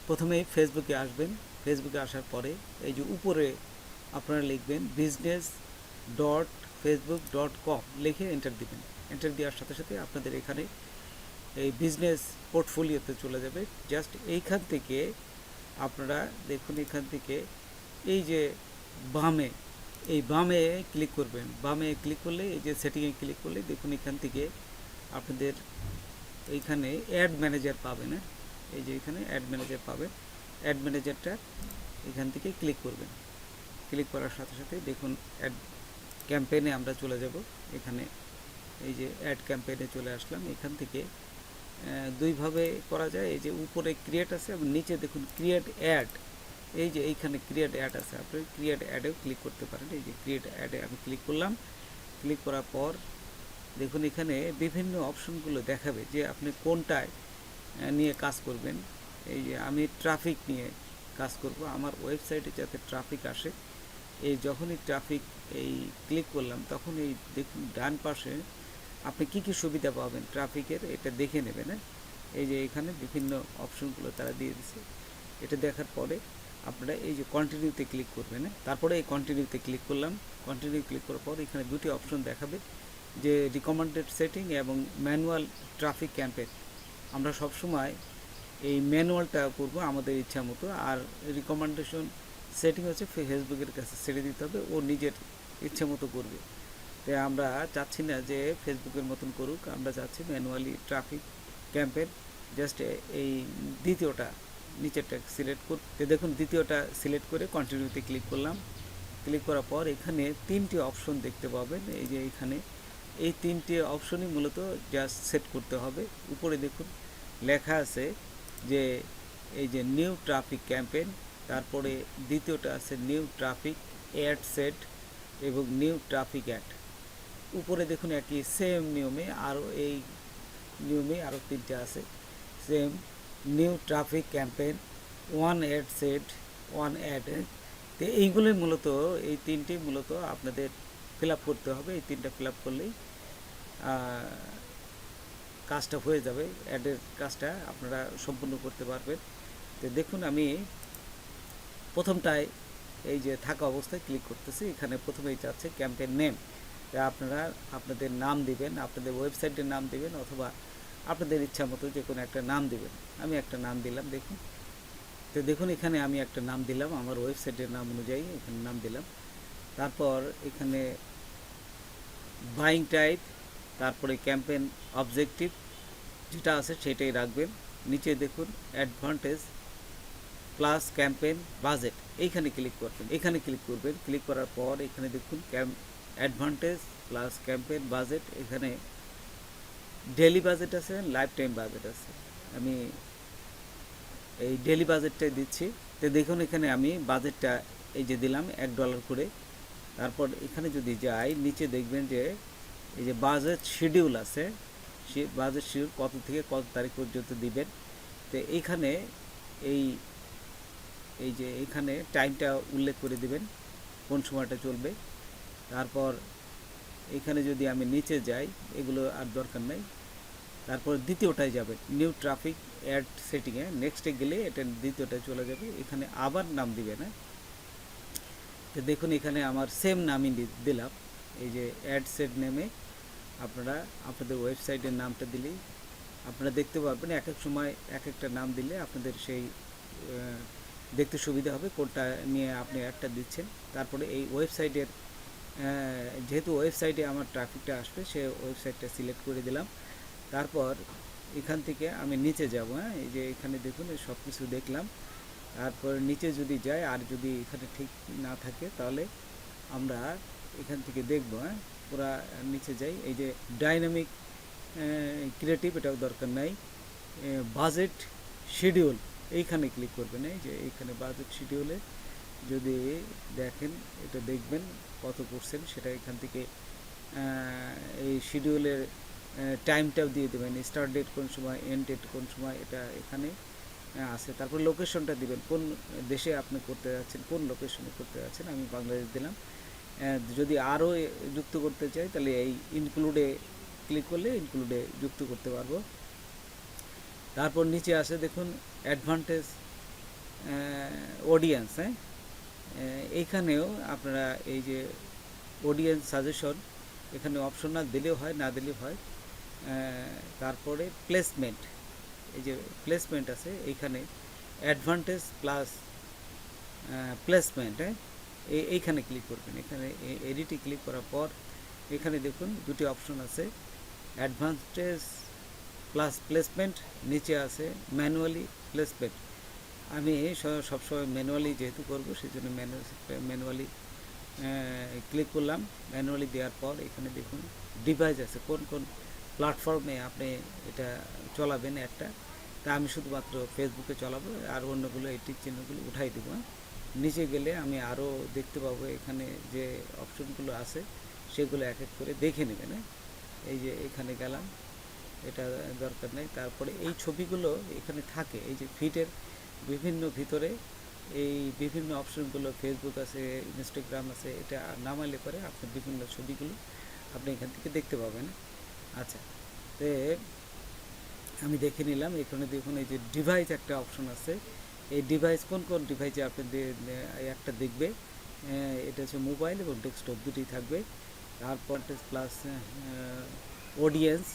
প্রথমেই ফেসবুকে আসবেন। ফেসবুকে আসার পরে এই যে উপরে আপনারা লিখবেন business.facebook.com লিখে এন্টার দিবেন। এন্টার দেওয়ার সাথে সাথে আপনাদের এখানে এই বিজনেস পোর্টফোলিওতে চলে যাবে। জাস্ট এইখান থেকে আপনারা দেখুন, এখান থেকে এই যে বামে, এই বামে ক্লিক করবেন। বামে ক্লিক করলে এই যে সেটিংয়ে ক্লিক করলে দেখুন এখান থেকে আপনাদের এইখানে অ্যাড ম্যানেজার পাবেন। এই যে এখানে অ্যাড ম্যানেজার পাবেন। অ্যাড ম্যানেজারটা এখান থেকে ক্লিক করবেন। ক্লিক করার সাথে সাথে দেখুন অ্যাড ক্যাম্পেইনে আমরা চলে যাব। এখানে এই যে অ্যাড ক্যাম্পেইনে চলে আসলাম। এখান থেকে দুইভাবে করা যায়। এই যে উপরে ক্রিয়েট আছে এবং নিচে দেখুন ক্রিয়েট অ্যাড। এই যে এইখানে ক্রিয়েট অ্যাড আছে, আপনি ক্রিয়েট অ্যাডেও ক্লিক করতে পারেন। এই যে ক্রিয়েট অ্যাডে আমি ক্লিক করলাম। ক্লিক করার পর দেখুন এখানে বিভিন্ন অপশনগুলো দেখাবে যে আপনি কোনটায় নিয়ে কাজ করবেন। এই যে আমি ট্রাফিক নিয়ে কাজ করব, আমার ওয়েবসাইটে যাতে ট্রাফিক আসে। এই যখনই ট্রাফিক এই ক্লিক করলাম তখন এই দেখুন ডান পাশে আপনি কি কি সুবিধা পাবেন ট্রাফিকের, এটা দেখে নেবেন। এই যে এখানে বিভিন্ন অপশনগুলো তারা দিয়ে দিচ্ছে। এটা দেখার পরে আপনারা এই যে কন্টিনিউতে ক্লিক করবেন। তারপরে এই কন্টিনিউতে ক্লিক করলাম। কন্টিনিউ ক্লিক করার পর এখানে দুটি অপশন দেখাবে, যে রিকমেন্ডেড সেটিং এবং ম্যানুয়াল ট্রাফিক ক্যাম্পেইন। আমরা সবসময় এই ম্যানুয়ালটা করব আমাদের ইচ্ছা মতো, আর রিকমেন্ডেশন সেটিং হচ্ছে ফেসবুকের কাছে ছেড়ে দিতে হবে, ও নিজের ইচ্ছে মতো করবে। তাই আমরা চাচ্ছি না যে ফেসবুকের মতন করুক, আমরা চাচ্ছি ম্যানুয়ালি ট্রাফিক ক্যাম্পেইন। জাস্ট এই দ্বিতীয়টা নিচেরটা সিলেক্ট করতে, দেখুন দ্বিতীয়টা সিলেক্ট করে কন্টিনিউতে ক্লিক করলাম। ক্লিক করার পর এখানে তিনটি অপশন দেখতে পাবেন। এই যে এখানে এই তিনটি অপশনই মূলত জাস্ট সেট করতে হবে। উপরে দেখুন লেখা আছে যে এই যে নিউ ট্রাফিক ক্যাম্পেইন, তারপরে দ্বিতীয়টা আছে নিউ ট্রাফিক অ্যাড সেট এবং নিউ ট্রাফিক অ্যাড। উপরে দেখুন একই সেম নিয়মে আরও এই নিয়মে আরও তিনটে আছে same new traffic campaign, one ad set, one ad. তো এইগুলোই মূলত এই তিনটি মূলত আপনাদের ফিল আপ করতে হবে। এই তিনটা ফিল আপ করলেই কাজটা হয়ে যাবে, অ্যাডের কাজটা আপনারা সম্পূর্ণ করতে পারবেন। তো দেখুন আমি প্রথমটায় এই যে থাকা অবস্থায় ক্লিক করতেছি। এখানে প্রথমেই যাচ্ছে ক্যাম্পেইন নেম। আপনারা আপনাদের নাম দিবেন, আপনাদের ওয়েবসাইটের নাম দিবেন, অথবা আপনাদের ইচ্ছা মতো যে কোনো একটা নাম দিবেন। আমি একটা নাম দিলাম দেখুন। তো দেখুন এখানে আমি একটা নাম দিলাম আমার ওয়েবসাইটের নাম অনুযায়ী, এখানে নাম দিলাম। তারপর এখানে বাইং টাইপ, তারপরে ক্যাম্পেইন অবজেক্টিভ যেটা আছে সেটাই রাখবেন। নিচে দেখুন অ্যাডভান্টেজ প্লাস ক্যাম্পেইন বাজেট, এইখানে ক্লিক করবেন। এখানে ক্লিক করবেন। ক্লিক করার পর এখানে দেখুন অ্যাডভান্টেজ প্লাস ক্যাম্পেইন বাজেট, এখানে ডেইলি বাজেট আছে, লাইফ টাইম বাজেট আছে। আমি এই ডেইলি বাজেটটাই দিচ্ছি। তো দেখুন এখানে আমি বাজেটটা এই যে দিলাম $1 করে। তারপর এখানে যদি যাই নিচে দেখবেন যে এই যে বাজেট শিডিউল আছে, সে বাজেট শিডিউল কত থেকে কত তারিখ পর্যন্ত দিবেন। তো এইখানে এই যে এখানে টাইমটা উল্লেখ করে দিবেন কোন সময়টা চলবে। তারপর এখানে যদি আমি নিচে যাই, এগুলো আর দরকার নেই। তারপর দ্বিতীয়টায় যাবেন নিউ ট্রাফিক অ্যাড সেটিংয়ে, নেক্সটে গেলে এটা দ্বিতীয়টায় চলে যাবে। এখানে আবার নাম দিবেন। তো দেখুন এখানে আমার সেম নামই দিলাম। এই যে অ্যাড সেট নেমে আপনারা আপনাদের ওয়েবসাইটের নামটা দিলেই আপনারা দেখতে পারবেন। এক এক সময় এক একটা নাম দিলে আপনাদের সেই দেখতে সুবিধা হবে কোনটা নিয়ে আপনি অ্যাডটা দিচ্ছেন। তারপরে এই ওয়েবসাইটের যেহেতু ওয়েবসাইটে আমার ট্রাফিকটা আসবে, সে ওয়েবসাইটটা সিলেক্ট করে দিলাম। তারপর এখান থেকে আমি নিচে যাব। এই যে এখানে দেখুন সব কিছু দেখলাম। তারপর নিচে যদি যাই, আর যদি এখানে ঠিক না থাকে তাহলে আমরা এখান থেকে দেখব। পুরা নিচে যাই। এই যে ডাইনামিক ক্রিয়েটিভ, এটাও দরকার নাই। বাজেট শিডিউল এইখানে ক্লিক করবেন। এই যে এইখানে বাজেট শিডিউলে যদি দেখেন, এটা দেখবেন কত পার্সেন্ট, সেটা এখান থেকে এই শিডিউলের টাইমটাও দিয়ে দেবেন, স্টার্ট ডেট কোন সময়, এন্ড ডেট কোন সময়, এটা এখানে আছে। তারপর লোকেশনটা দিবেন, কোন দেশে আপনি করতে যাচ্ছেন, কোন লোকেশনে করতে যাচ্ছেন। আমি বাংলাদেশ দিলাম। যদি আরও যুক্ত করতে চাই তাহলে এই ইনক্লুডে ক্লিক করলে ইনক্লুডে যুক্ত করতে পারবো। তারপর নিচে আসে দেখুন অ্যাডভান্টেজ অডিয়েন্স, হ্যাঁ, এইখানেও আপনারা এই যে অডিয়েন্স সাজেশন এখানে অপশনাল দিলেও হয়, না দিলেও হয়। তারপরে প্লেসমেন্ট, এই যে প্লেসমেন্ট আছে এইখানে অ্যাডভান্টেজ প্লাস প্লেসমেন্ট, হ্যাঁ, এইখানে ক্লিক করবেন। এখানে এডিটে ক্লিক করার পর এখানে দেখুন দুটি অপশন আছে, অ্যাডভান্টেজ প্লাস প্লেসমেন্ট, নিচে আছে ম্যানুয়ালি প্লেসমেন্ট। আমি সবসময় ম্যানুয়ালি যেহেতু করবো সেই জন্য ম্যানুয়ালি ক্লিক করলাম। ম্যানুয়ালি দেওয়ার পর এখানে দেখুন ডিভাইস আছে, কোন কোন প্ল্যাটফর্মে আপনি এটা চলাবেন একটা। তা আমি শুধুমাত্র ফেসবুকে চালাবো, আর অন্যগুলো এই টিক চিহ্নগুলো উঠাই দেবো। নিচে গেলে আমি আরও দেখতে পাবো এখানে যে অপশনগুলো আছে সেগুলো এক এক করে দেখে নেবেন। এই যে এখানে গেলাম, এটা দরকার নেই। তারপরে এই ছবিগুলো এখানে থাকে, এই যে ফিটের বিভিন্ন ভিতরে এই বিভিন্ন অপশনগুলো, ফেসবুক আছে, ইনস্টাগ্রাম আছে, এটা নামাইলে পরে আপনার বিভিন্ন ছবিগুলো আপনি এখান থেকে দেখতে পাবেন। আচ্ছা, তো আমি দেখে নিলাম। এখানে দেখুন এই যে ডিভাইস একটা অপশন আছে, এই ডিভাইস কোন কোন ডিভাইসে আপনি একটা দেখবে। এটা হচ্ছে মোবাইল এবং ডেস্কটপ দুটি থাকবে। তারপর প্লাস অডিয়েন্স,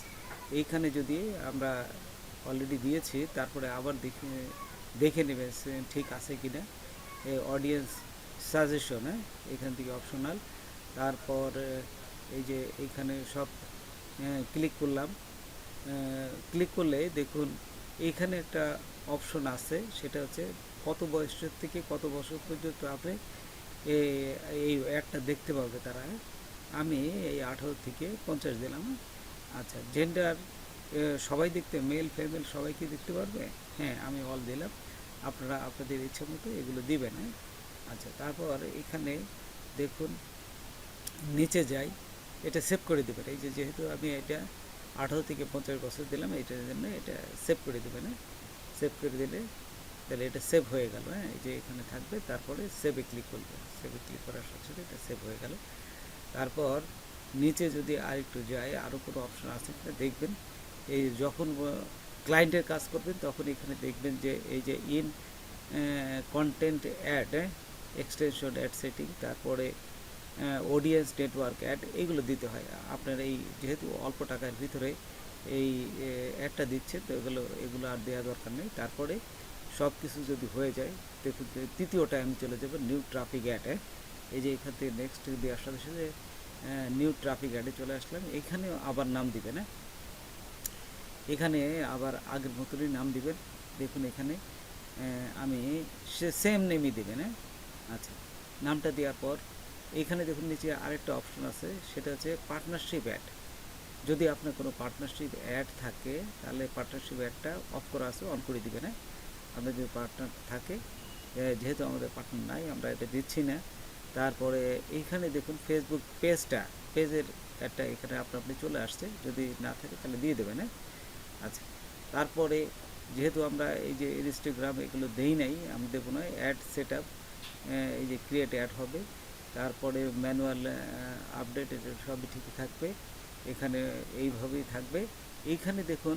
এইখানে যদি আমরা অলরেডি দিয়েছি, তারপরে আবার দেখে নেবে ঠিক আছে কি না। অডিয়েন্স সাজেশন, হ্যাঁ, এখান থেকে অপশনাল। তারপর এই যে এইখানে সব ক্লিক করলাম। ক্লিক করলে দেখুন এইখানে একটা অপশন আছে, সেটা হচ্ছে কত বয়সের থেকে কত বছর পর্যন্ত আপনি এই অ্যাডটা দেখতে পাবে তারা। আমি এই 18 থেকে 50 দিলাম। আচ্ছা, জেন্ডার সবাই দেখতে, মেল ফিমেল সবাই কি দেখতে পারবে? হ্যাঁ, আমি অল দিলাম। আপনারা আপনাদের ইচ্ছা মতো এগুলো দিবেন। হ্যাঁ, আচ্ছা, তারপর এখানে দেখুন নিচে যাই, এটা সেভ করে দেবেন। এই যে যেহেতু আমি এটা 18 থেকে 50 বছর দিলাম, এইটার জন্য এটা সেভ করে দেবেন। সেভ করে দিলে তাহলে এটা সেভ হয়ে গেল। হ্যাঁ, এই যে এখানে থাকবে, তারপরে সেভে ক্লিক করবে। সেভে ক্লিক করার সাথে সাথে এটা সেভ হয়ে গেল। তারপর নিচে যদি আরেকটু যায়, আরও কোনো অপশন আছে কিনা দেখবেন। এই যখন ক্লায়েন্টের কাজ করবেন তখন এখানে দেখবেন যে এই যে in content ad, extension ad setting, তারপরে অডিয়েন্স নেটওয়ার্ক অ্যাড, এইগুলো দিতে হয়। আপনার এই যেহেতু অল্প টাকার ভিতরে এই অ্যাডটা দিচ্ছে, তো এগুলো আর দেওয়া দরকার নেই। তারপরে সব কিছু যদি হয়ে যায়, দেখুন তৃতীয়টা আমি চলে যাবো নিউ ট্রাফিক অ্যাড। এই যে এখান থেকে নেক্সট দেওয়ার সাথে সাথে নিউ ট্রাফিক অ্যাডে চলে আসলাম। এখানেও আবার নাম দিবেন। এখানে আবার আগের মতনই নাম দিবেন। দেখুন এখানে আমি সেম নেমই দেবেন। আচ্ছা, নামটা দেওয়ার পর এইখানে দেখুন নিচে আরেকটা অপশন আছে, সেটা হচ্ছে পার্টনারশিপ অ্যাড। যদি আপনার কোনো পার্টনারশিপ অ্যাড থাকে তাহলে পার্টনারশিপ অ্যাডটা অফ করা আছে, অন করে দিবেন। আপনার যদি পার্টনার থাকে, যেহেতু আমাদের পার্টনার নাই আমরা এটা দিচ্ছি না। তারপরে এইখানে দেখুন ফেসবুক পেজের একটা এখানে আপনি চলে আসছে, যদি না থাকে তাহলে দিয়ে দেবেন। আচ্ছা, তারপরে যেহেতু আমরা এই যে ইনস্টাগ্রাম এগুলো দেই নাই, আমি দেবো না। অ্যাড সেট আপ, এই যে ক্রিয়েট অ্যাড হবে। তারপরে ম্যানুয়াল আপডেট, এটা সবই ঠিকই থাকবে। এখানে এইভাবেই থাকবে। এইখানে দেখুন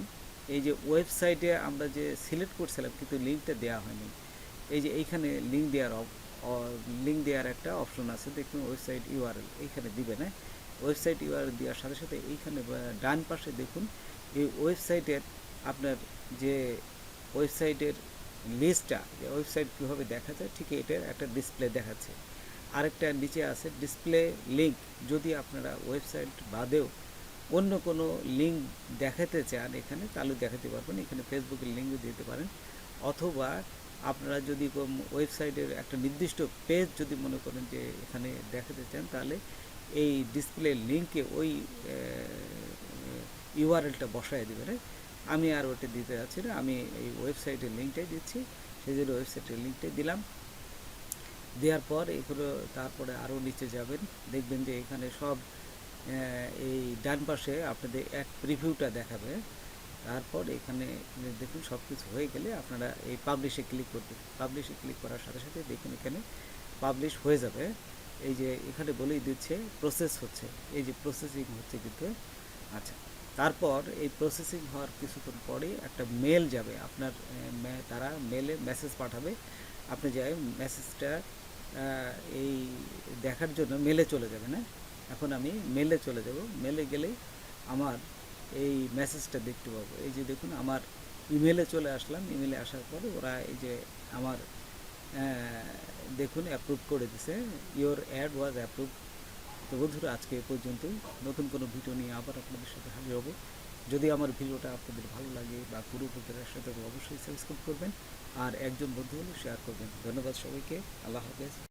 এই যে ওয়েবসাইটে আমরা যে সিলেক্ট করছিলাম কিন্তু লিঙ্কটা দেওয়া হয়নি। এই যে এইখানে লিঙ্ক দেওয়ার একটা অপশন আছে, দেখুন ওয়েবসাইট ইউআরএল এইখানে দিবেন। ওয়েবসাইট ইউআরএল দেওয়ার সাথে সাথে এইখানে ডান পাশে দেখুন এই ওয়েবসাইটের আপনার যে ওয়েবসাইটের লিস্টটা, যে ওয়েবসাইট কীভাবে দেখা যায় ঠিক এটার একটা ডিসপ্লে দেখাচ্ছে। আরেকটা নিচে আছে ডিসপ্লে লিঙ্ক। যদি আপনারা ওয়েবসাইট বাদেও অন্য কোনো লিঙ্ক দেখাতে চান এখানে, তাহলে দেখাতে পারবেন। এখানে ফেসবুকের লিঙ্কও দিতে পারেন, অথবা আপনারা যদি ওয়েবসাইটের একটা নির্দিষ্ট পেজ যদি মনে করেন যে এখানে দেখাতে চান, তাহলে এই ডিসপ্লে লিঙ্কে ওই ইউআরএলটা বসায় দেবেন। আমি আর ওটা দিতে যাচ্ছি না, আমি এই ওয়েবসাইটের লিঙ্কটাই দিচ্ছি, সেই জন্য ওয়েবসাইটের লিঙ্কটাই দিলাম। দেওয়ার পর এগুলো তারপরে আরও নিচে যাবেন, দেখবেন যে এখানে সব এই ডান পাশে আপনাদের এক প্রিভিউটা দেখাবে। তারপর এখানে দেখুন সব কিছু হয়ে গেলে আপনারা এই পাবলিশে ক্লিক করবেন। পাবলিশে ক্লিক করার সাথে সাথে দেখুন এখানে পাবলিশ হয়ে যাবে। এই যে এখানে বলেই দিচ্ছে প্রসেস হচ্ছে, এই যে প্রসেসিং হচ্ছে কিন্তু। আচ্ছা, তারপর এই প্রসেসিং হওয়ার কিছুক্ষণ পরে একটা মেল যাবে আপনার, তারা মেলে মেসেজ পাঠাবে, আপনি যাই মেসেজটা এই দেখার জন্য মেলে চলে যাবেন। হ্যাঁ, এখন আমি মেলে চলে যাব। মেলে গেলেই আমার এই মেসেজটা দেখতে পাবো। এই যে দেখুন আমার ইমেলে চলে আসলাম। ইমেলে আসার পরে ওরা এই যে আমার দেখুন অ্যাপ্রুভ করে দিছে, ইওর অ্যাড ওয়াজ অ্যাপ্রুভ। তো বন্ধুরা, আজকে এ পর্যন্তই। নতুন কোনো ভিডিও নিয়ে আবার আপনাদের সাথে হাজির হব। যদি আমার ভিডিওটা আপনাদের ভালো লাগে বা কোনো উপকার আসে তবে অবশ্যই সাবস্ক্রাইব করবেন, আর একজন বন্ধু হলে শেয়ার করবেন। ধন্যবাদ সবাইকে। আল্লাহ হাফেজ।